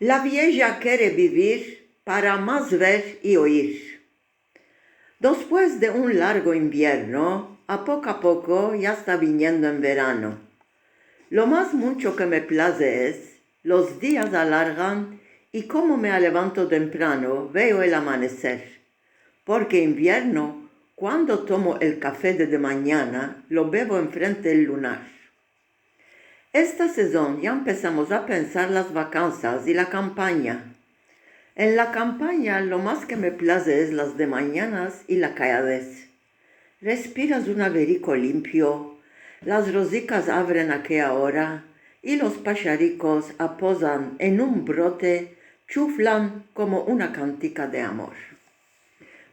La vieja quiere vivir para más ver y oír. Después de un largo invierno, a poco ya está viniendo en verano. Lo más mucho que me place es, los días alargan y como me levanto temprano veo el amanecer. Porque invierno, cuando tomo el café de mañana, lo bebo enfrente del lunar. Esta sesión ya empezamos a pensar las vacanzas y la campaña. En la campaña lo más que me place es las de mañanas y la calladez. Respiras un aberico limpio, las rosicas abren a aquella hora y los pajaricos aposan en un brote, chuflan como una cantica de amor.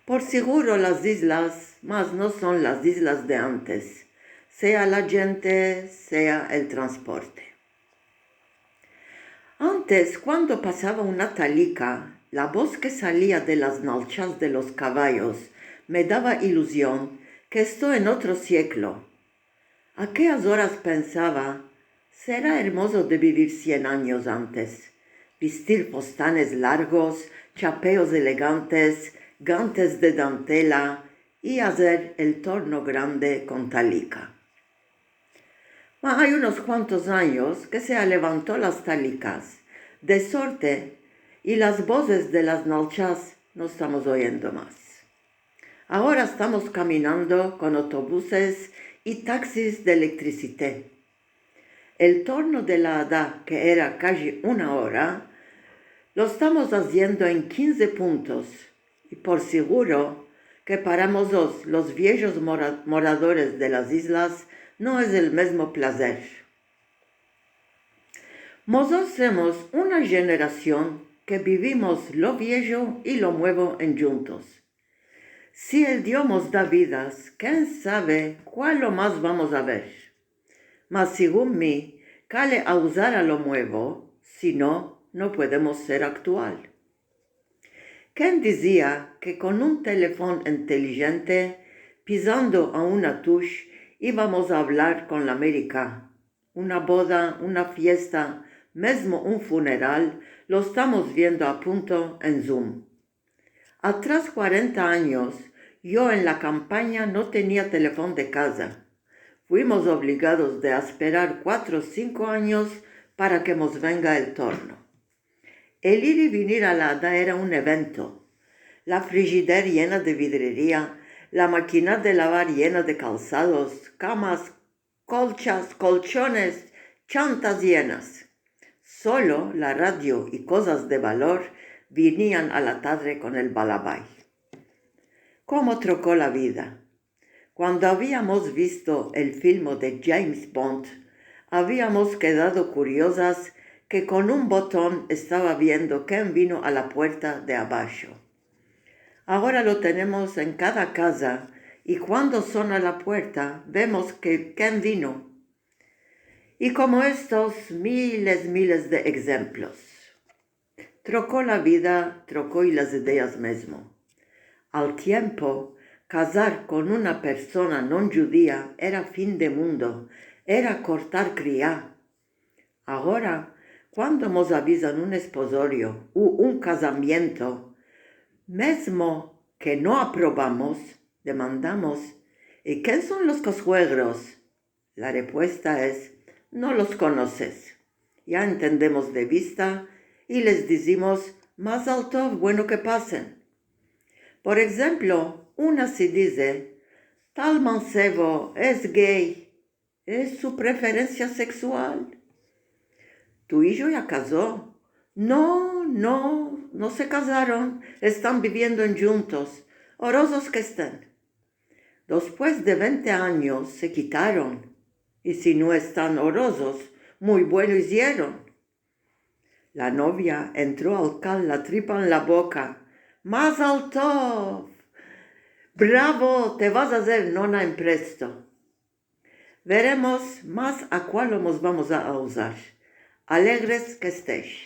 Por seguro las islas, mas no son las islas de antes, sea la gente, sea el transporte. Antes, cuando pasaba una talica, la voz que salía de las nalchas de los caballos me daba ilusión que estoy en otro siglo. Aquellas horas pensaba, será hermoso de vivir 100 años antes, vestir postanes largos, chapeos elegantes, gantes de dantela y hacer el torno grande con talica. Hay unos cuantos años que se levantó las talicas, de sorte, y las voces de las nalchas no estamos oyendo más. Ahora estamos caminando con autobuses y taxis de electricidad. El torno de la hada, que era casi una hora, lo estamos haciendo en 15 puntos, y por seguro que para los viejos moradores de las islas no es el mismo placer. Nosotros somos una generación que vivimos lo viejo y lo nuevo en juntos. Si el Dios nos da vidas, ¿quién sabe cuál lo más vamos a ver? Mas según mí, cale a usar a lo nuevo, si no, no podemos ser actual. ¿Quién decía que con un teléfono inteligente, pisando a una touch, íbamos a hablar con la América? Una boda, una fiesta, mesmo un funeral, lo estamos viendo a punto en Zoom. Atrás 40 años, yo en la campaña no tenía teléfono de casa. Fuimos obligados de esperar 4 o 5 años para que nos venga el torno. El ir y venir a la hada era un evento. La frigider llena de vidrería, la máquina de lavar llena de calzados, camas, colchas, colchones, chantas llenas. Solo la radio y cosas de valor venían a la tarde con el balabay. ¿Cómo trocó la vida? Cuando habíamos visto el film de James Bond, habíamos quedado curiosas que con un botón estaba viendo quién vino a la puerta de abajo. Ahora lo tenemos en cada casa y cuando suena la puerta vemos quién vino. Y como estos, miles de ejemplos. Trocó la vida, trocó y las ideas mismo. Al tiempo, casar con una persona no judía era fin de mundo, era cortar cría. Ahora, cuando nos avisan un esposorio u un casamiento, mesmo que no aprobamos, demandamos, ¿y quién son los consuegros? La respuesta es, no los conoces. Ya entendemos de vista y les decimos, más alto, bueno que pasen. Por ejemplo, una se dice, tal mancebo es gay, es su preferencia sexual. ¿Tu hijo ya casó? No se casaron, están viviendo juntos, orosos que estén. Después de 20 años se quitaron, y si no están orosos, muy bueno hicieron. La novia entró al cal la tripa en la boca, más alto, bravo, te vas a hacer nona en presto. Veremos más a cuál nos vamos a usar. Alegres que estéis.